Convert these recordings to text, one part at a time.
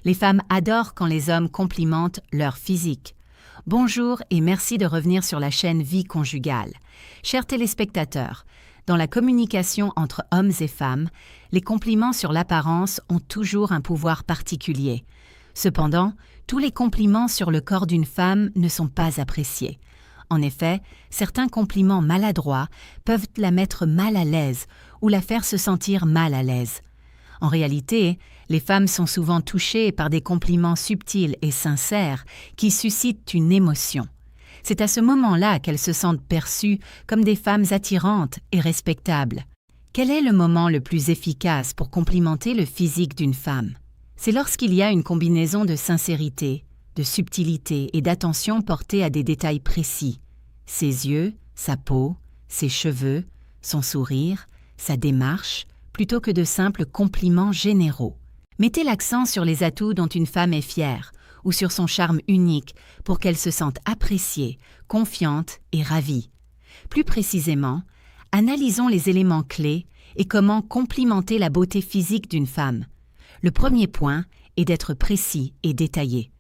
Les femmes adorent quand les hommes complimentent leur physique. Bonjour et merci de revenir sur la chaîne Vie conjugale. Chers téléspectateurs, dans la communication entre hommes et femmes, les compliments sur l'apparence ont toujours un pouvoir particulier. Cependant, tous les compliments sur le corps d'une femme ne sont pas appréciés. En effet, certains compliments maladroits peuvent la mettre mal à l'aise ou la faire se sentir mal à l'aise. En réalité, les femmes sont souvent touchées par des compliments subtils et sincères qui suscitent une émotion. C'est à ce moment-là qu'elles se sentent perçues comme des femmes attirantes et respectables. Quel est le moment le plus efficace pour complimenter le physique d'une femme? C'est lorsqu'il y a une combinaison de sincérité, de subtilité et d'attention portée à des détails précis. Ses yeux, sa peau, ses cheveux, son sourire, sa démarche, plutôt que de simples compliments généraux. Mettez l'accent sur les atouts dont une femme est fière ou sur son charme unique pour qu'elle se sente appréciée, confiante et ravie. Plus précisément, analysons les éléments clés et comment complimenter la beauté physique d'une femme. Le premier point est d'être précis et détaillé.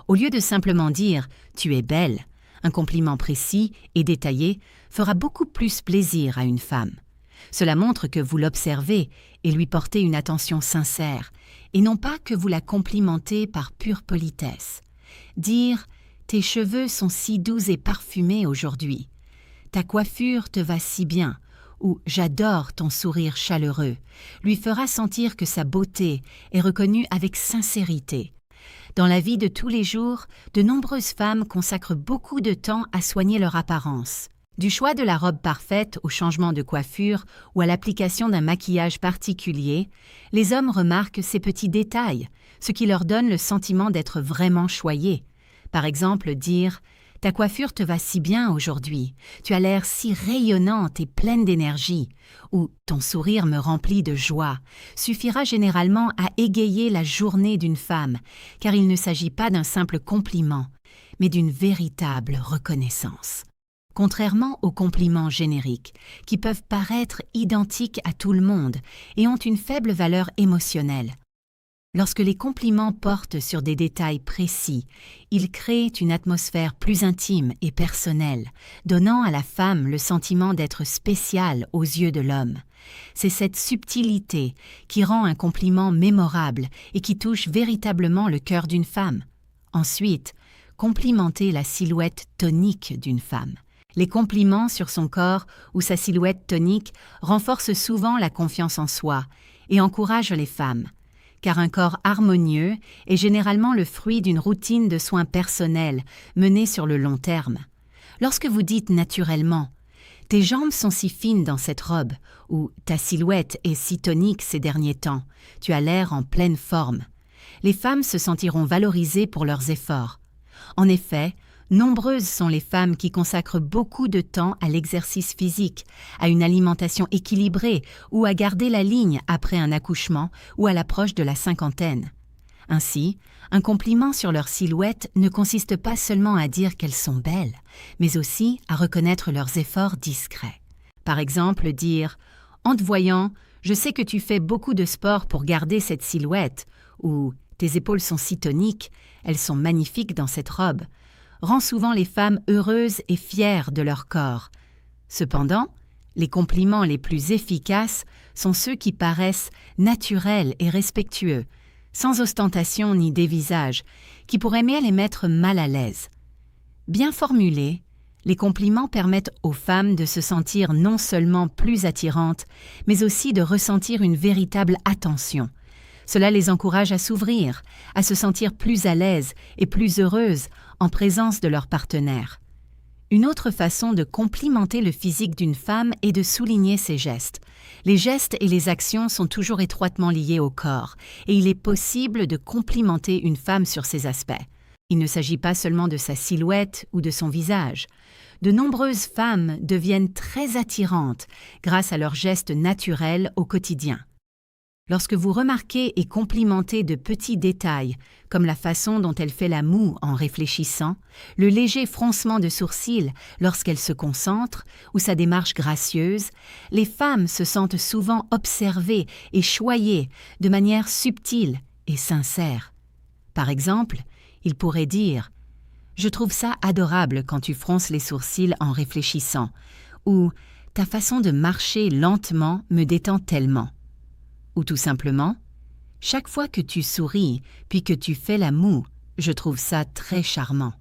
Au lieu de simplement dire « tu es belle », un compliment précis et détaillé fera beaucoup plus plaisir à une femme. Cela montre que vous l'observez et lui portez une attention sincère, et non pas que vous la complimentez par pure politesse. Dire « tes cheveux sont si doux et parfumés aujourd'hui »,« ta coiffure te va si bien » ou « j'adore ton sourire chaleureux » lui fera sentir que sa beauté est reconnue avec sincérité. Dans la vie de tous les jours, de nombreuses femmes consacrent beaucoup de temps à soigner leur apparence. Du choix de la robe parfaite au changement de coiffure ou à l'application d'un maquillage particulier, les hommes remarquent ces petits détails, ce qui leur donne le sentiment d'être vraiment choyés. Par exemple, dire « ta coiffure te va si bien aujourd'hui, tu as l'air si rayonnante et pleine d'énergie » ou « ton sourire me remplit de joie » suffira généralement à égayer la journée d'une femme, car il ne s'agit pas d'un simple compliment, mais d'une véritable reconnaissance. Contrairement aux compliments génériques, qui peuvent paraître identiques à tout le monde et ont une faible valeur émotionnelle, lorsque les compliments portent sur des détails précis, ils créent une atmosphère plus intime et personnelle, donnant à la femme le sentiment d'être spéciale aux yeux de l'homme. C'est cette subtilité qui rend un compliment mémorable et qui touche véritablement le cœur d'une femme. Ensuite, complimenter la silhouette tonique d'une femme. Les compliments sur son corps ou sa silhouette tonique renforcent souvent la confiance en soi et encouragent les femmes, car un corps harmonieux est généralement le fruit d'une routine de soins personnels menée sur le long terme. Lorsque vous dites naturellement « tes jambes sont si fines dans cette robe » ou « ta silhouette est si tonique ces derniers temps, tu as l'air en pleine forme », les femmes se sentiront valorisées pour leurs efforts. En effet, nombreuses sont les femmes qui consacrent beaucoup de temps à l'exercice physique, à une alimentation équilibrée ou à garder la ligne après un accouchement ou à l'approche de la cinquantaine. Ainsi, un compliment sur leur silhouette ne consiste pas seulement à dire qu'elles sont belles, mais aussi à reconnaître leurs efforts discrets. Par exemple, dire « en te voyant, je sais que tu fais beaucoup de sport pour garder cette silhouette » ou « tes épaules sont si toniques, elles sont magnifiques dans cette robe » rend souvent les femmes heureuses et fières de leur corps. Cependant, les compliments les plus efficaces sont ceux qui paraissent naturels et respectueux, sans ostentation ni dévisage, qui pourraient bien les mettre mal à l'aise. Bien formulés, les compliments permettent aux femmes de se sentir non seulement plus attirantes, mais aussi de ressentir une véritable attention. Cela les encourage à s'ouvrir, à se sentir plus à l'aise et plus heureuses en présence de leur partenaire. Une autre façon de complimenter le physique d'une femme est de souligner ses gestes. Les gestes et les actions sont toujours étroitement liés au corps, et il est possible de complimenter une femme sur ces aspects. Il ne s'agit pas seulement de sa silhouette ou de son visage. De nombreuses femmes deviennent très attirantes grâce à leurs gestes naturels au quotidien. Lorsque vous remarquez et complimentez de petits détails, comme la façon dont elle fait la moue en réfléchissant, le léger froncement de sourcils lorsqu'elle se concentre ou sa démarche gracieuse, les femmes se sentent souvent observées et choyées de manière subtile et sincère. Par exemple, il pourrait dire « Je trouve ça adorable quand tu fronces les sourcils en réfléchissant » ou « Ta façon de marcher lentement me détend tellement » ou tout simplement « Chaque fois que tu souris puis que tu fais la moue, je trouve ça très charmant ».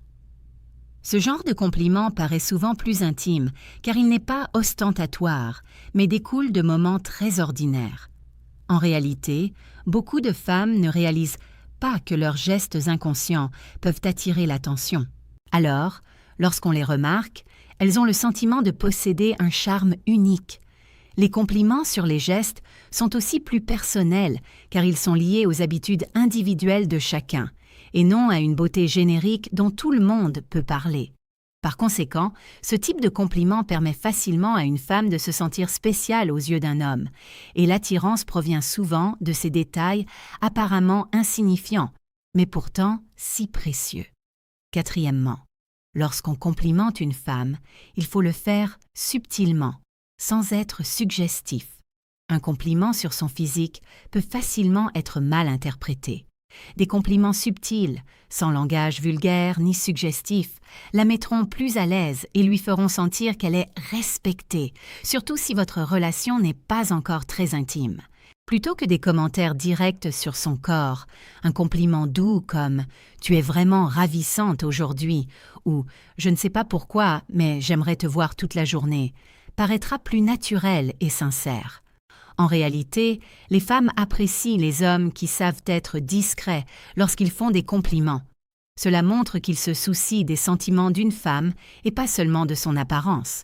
Ce genre de compliment paraît souvent plus intime car il n'est pas ostentatoire, mais découle de moments très ordinaires. En réalité, beaucoup de femmes ne réalisent pas que leurs gestes inconscients peuvent attirer l'attention. Alors, lorsqu'on les remarque, elles ont le sentiment de posséder un charme unique. Les compliments sur les gestes sont aussi plus personnels car ils sont liés aux habitudes individuelles de chacun et non à une beauté générique dont tout le monde peut parler. Par conséquent, ce type de compliment permet facilement à une femme de se sentir spéciale aux yeux d'un homme, et l'attirance provient souvent de ces détails apparemment insignifiants, mais pourtant si précieux. Quatrièmement, lorsqu'on complimente une femme, il faut le faire subtilement, sans être suggestif. Un compliment sur son physique peut facilement être mal interprété. Des compliments subtils, sans langage vulgaire ni suggestif, la mettront plus à l'aise et lui feront sentir qu'elle est respectée, surtout si votre relation n'est pas encore très intime. Plutôt que des commentaires directs sur son corps, un compliment doux comme « Tu es vraiment ravissante aujourd'hui » ou « Je ne sais pas pourquoi, mais j'aimerais te voir toute la journée » paraîtra plus naturel et sincère. En réalité, les femmes apprécient les hommes qui savent être discrets lorsqu'ils font des compliments. Cela montre qu'ils se soucient des sentiments d'une femme et pas seulement de son apparence.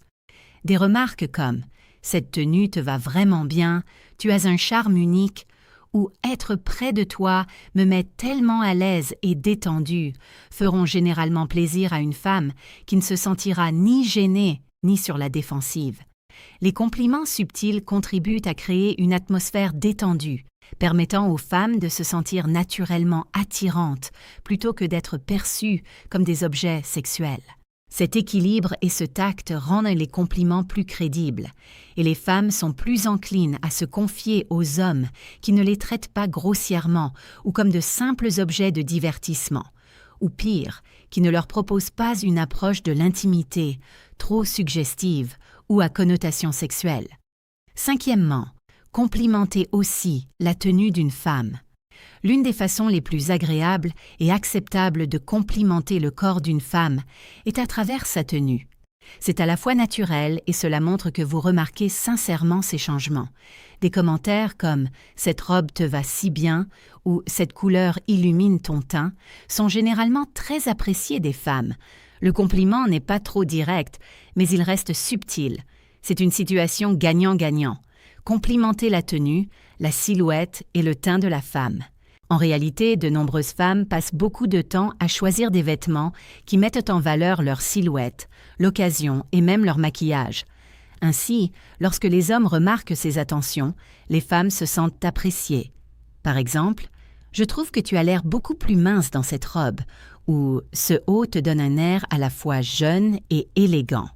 Des remarques comme « Cette tenue te va vraiment bien, tu as un charme unique » ou « Être près de toi me met tellement à l'aise et détendue » feront généralement plaisir à une femme qui ne se sentira ni gênée ni sur la défensive. Les compliments subtils contribuent à créer une atmosphère détendue, permettant aux femmes de se sentir naturellement attirantes plutôt que d'être perçues comme des objets sexuels. Cet équilibre et ce tact rendent les compliments plus crédibles, et les femmes sont plus enclines à se confier aux hommes qui ne les traitent pas grossièrement ou comme de simples objets de divertissement, ou pire, qui ne leur proposent pas une approche de l'intimité trop suggestive ou à connotation sexuelle. Cinquièmement, complimentez aussi la tenue d'une femme. L'une des façons les plus agréables et acceptables de complimenter le corps d'une femme est à travers sa tenue. C'est à la fois naturel et cela montre que vous remarquez sincèrement ces changements. Des commentaires comme « Cette robe te va si bien » ou « Cette couleur illumine ton teint » sont généralement très appréciés des femmes. Le compliment n'est pas trop direct, mais il reste subtil. C'est une situation gagnant-gagnant. Complimentez la tenue, la silhouette et le teint de la femme. En réalité, de nombreuses femmes passent beaucoup de temps à choisir des vêtements qui mettent en valeur leur silhouette, l'occasion et même leur maquillage. Ainsi, lorsque les hommes remarquent ces attentions, les femmes se sentent appréciées. Par exemple, « Je trouve que tu as l'air beaucoup plus mince dans cette robe » ou « Ce haut te donne un air à la fois jeune et élégant ».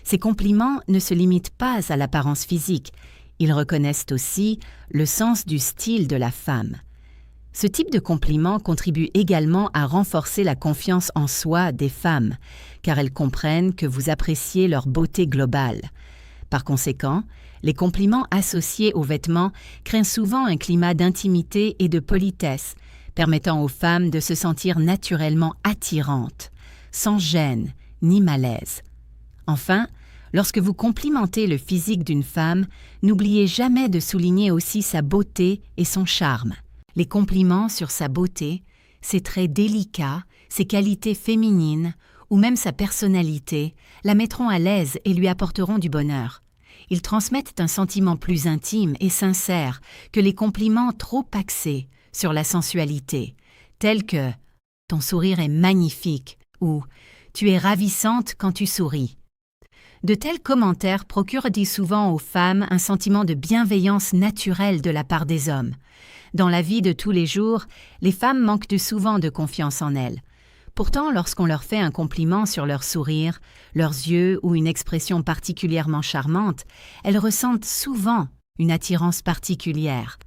Ces compliments ne se limitent pas à l'apparence physique, ils reconnaissent aussi le sens du style de la femme. Ce type de compliment contribue également à renforcer la confiance en soi des femmes, car elles comprennent que vous appréciez leur beauté globale. Par conséquent, les compliments associés aux vêtements créent souvent un climat d'intimité et de politesse, permettant aux femmes de se sentir naturellement attirantes, sans gêne ni malaise. Enfin, lorsque vous complimentez le physique d'une femme, n'oubliez jamais de souligner aussi sa beauté et son charme. Les compliments sur sa beauté, ses traits délicats, ses qualités féminines ou même sa personnalité la mettront à l'aise et lui apporteront du bonheur. Ils transmettent un sentiment plus intime et sincère que les compliments trop axés sur la sensualité, tels que « Ton sourire est magnifique » ou « Tu es ravissante quand tu souris ». De tels commentaires procurent souvent aux femmes un sentiment de bienveillance naturelle de la part des hommes. Dans la vie de tous les jours, les femmes manquent souvent de confiance en elles. Pourtant, lorsqu'on leur fait un compliment sur leur sourire, leurs yeux ou une expression particulièrement charmante, elles ressentent souvent une attirance particulière.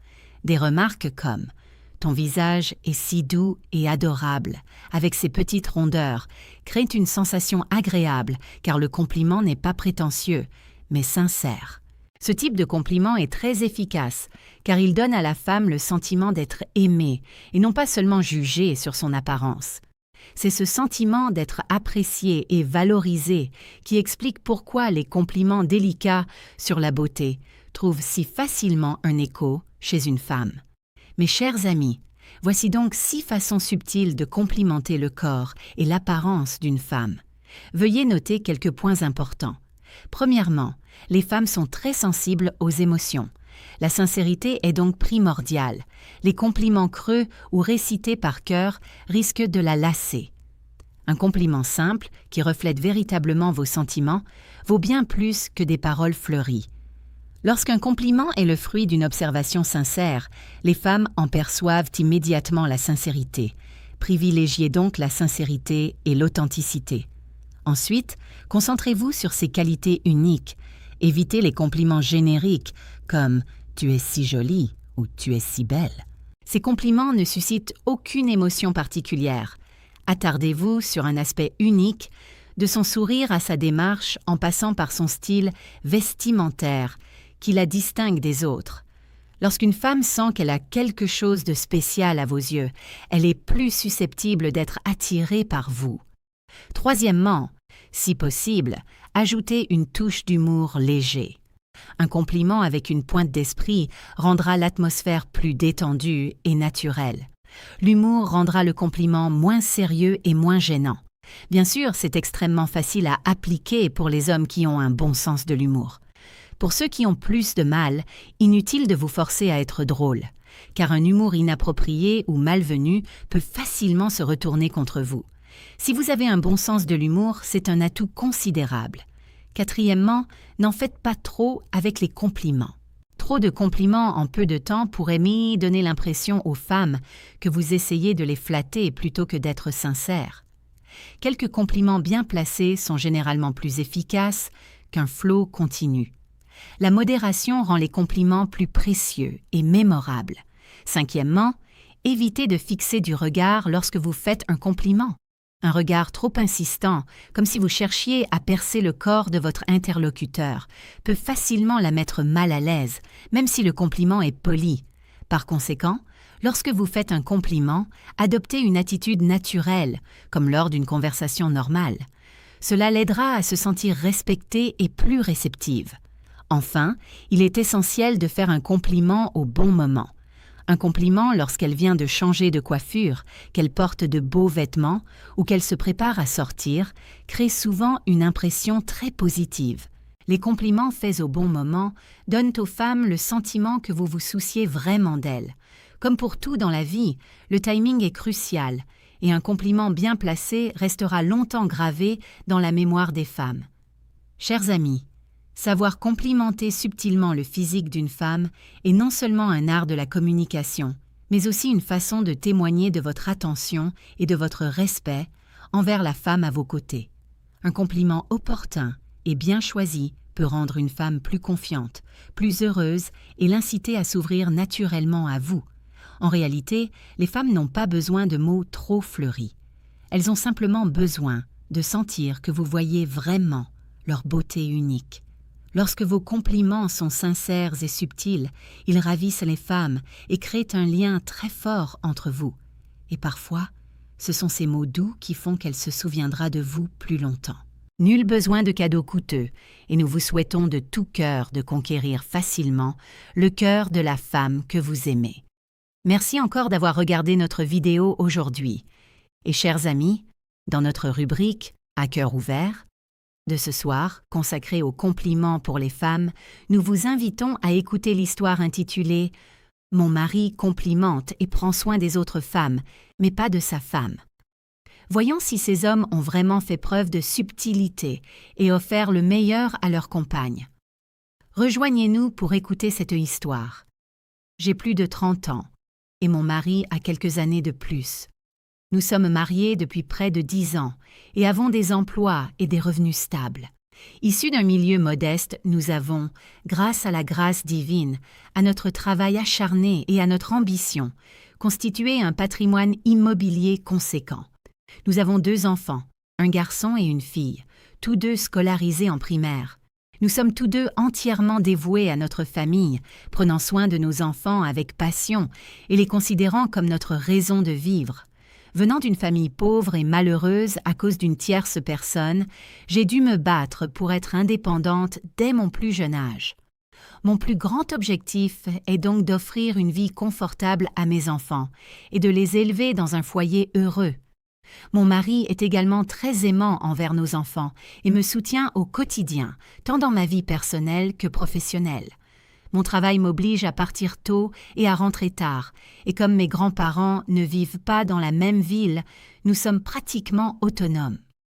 Des remarques comme « Ton visage est si doux et adorable, avec ses petites rondeurs, crée une sensation agréable, car le compliment n'est pas prétentieux, mais sincère. Ce type de compliment est très efficace, car il donne à la femme le sentiment d'être aimée, et non pas seulement jugée sur son apparence. C'est ce sentiment d'être apprécié et valorisé qui explique pourquoi les compliments délicats sur la beauté trouvent si facilement un écho chez une femme. Mes chers amis, voici donc 6 façons subtiles de complimenter le corps et l'apparence d'une femme. Veuillez noter quelques points importants. Premièrement, les femmes sont très sensibles aux émotions. La sincérité est donc primordiale. Les compliments creux ou récités par cœur risquent de la lasser. Un compliment simple, qui reflète véritablement vos sentiments, vaut bien plus que des paroles fleuries. Lorsqu'un compliment est le fruit d'une observation sincère, les femmes en perçoivent immédiatement la sincérité. Privilégiez donc la sincérité et l'authenticité. Ensuite, concentrez-vous sur ces qualités uniques. Évitez les compliments génériques comme « tu es si jolie » ou « tu es si belle ». Ces compliments ne suscitent aucune émotion particulière. Attardez-vous sur un aspect unique, de son sourire à sa démarche en passant par son style vestimentaire, qui la distingue des autres. Lorsqu'une femme sent qu'elle a quelque chose de spécial à vos yeux, elle est plus susceptible d'être attirée par vous. Troisièmement, si possible, ajoutez une touche d'humour léger. Un compliment avec une pointe d'esprit rendra l'atmosphère plus détendue et naturelle. L'humour rendra le compliment moins sérieux et moins gênant. Bien sûr, c'est extrêmement facile à appliquer pour les hommes qui ont un bon sens de l'humour. Pour ceux qui ont plus de mal, inutile de vous forcer à être drôle, car un humour inapproprié ou malvenu peut facilement se retourner contre vous. Si vous avez un bon sens de l'humour, c'est un atout considérable. Quatrièmement, n'en faites pas trop avec les compliments. Trop de compliments en peu de temps pourrait donner l'impression aux femmes que vous essayez de les flatter plutôt que d'être sincère. Quelques compliments bien placés sont généralement plus efficaces qu'un flot continu. La modération rend les compliments plus précieux et mémorables. Cinquièmement, évitez de fixer du regard lorsque vous faites un compliment. Un regard trop insistant, comme si vous cherchiez à percer le corps de votre interlocuteur, peut facilement la mettre mal à l'aise, même si le compliment est poli. Par conséquent, lorsque vous faites un compliment, adoptez une attitude naturelle, comme lors d'une conversation normale. Cela l'aidera à se sentir respectée et plus réceptive. Enfin, il est essentiel de faire un compliment au bon moment. Un compliment lorsqu'elle vient de changer de coiffure, qu'elle porte de beaux vêtements ou qu'elle se prépare à sortir, crée souvent une impression très positive. Les compliments faits au bon moment donnent aux femmes le sentiment que vous vous souciez vraiment d'elles. Comme pour tout dans la vie, le timing est crucial et un compliment bien placé restera longtemps gravé dans la mémoire des femmes. Chers amis, savoir complimenter subtilement le physique d'une femme est non seulement un art de la communication, mais aussi une façon de témoigner de votre attention et de votre respect envers la femme à vos côtés. Un compliment opportun et bien choisi peut rendre une femme plus confiante, plus heureuse et l'inciter à s'ouvrir naturellement à vous. En réalité, les femmes n'ont pas besoin de mots trop fleuris. Elles ont simplement besoin de sentir que vous voyez vraiment leur beauté unique. Lorsque vos compliments sont sincères et subtils, ils ravissent les femmes et créent un lien très fort entre vous. Et parfois, ce sont ces mots doux qui font qu'elle se souviendra de vous plus longtemps. Nul besoin de cadeaux coûteux, et nous vous souhaitons de tout cœur de conquérir facilement le cœur de la femme que vous aimez. Merci encore d'avoir regardé notre vidéo aujourd'hui. Et chers amis, dans notre rubrique « À cœur ouvert », de ce soir, consacrée aux compliments pour les femmes, nous vous invitons à écouter l'histoire intitulée « Mon mari complimente et prend soin des autres femmes, mais pas de sa femme ». Voyons si ces hommes ont vraiment fait preuve de subtilité et offert le meilleur à leur compagne. Rejoignez-nous pour écouter cette histoire. J'ai plus de 30 ans et mon mari a quelques années de plus. Nous sommes mariés depuis près de 10 ans et avons des emplois et des revenus stables. Issus d'un milieu modeste, nous avons, grâce à la grâce divine, à notre travail acharné et à notre ambition, constituer un patrimoine immobilier conséquent. Nous avons 2 enfants, un garçon et une fille, tous 2 scolarisés en primaire. Nous sommes tous 2 entièrement dévoués à notre famille, prenant soin de nos enfants avec passion et les considérant comme notre raison de vivre. Venant d'une famille pauvre et malheureuse à cause d'une tierce personne, j'ai dû me battre pour être indépendante dès mon plus jeune âge. Mon plus grand objectif est donc d'offrir une vie confortable à mes enfants et de les élever dans un foyer heureux. Mon mari est également très aimant envers nos enfants et me soutient au quotidien, tant dans ma vie personnelle que professionnelle. Mon travail m'oblige à partir tôt et à rentrer tard, et comme mes grands-parents ne vivent pas dans la même ville, nous sommes pratiquement autonomes.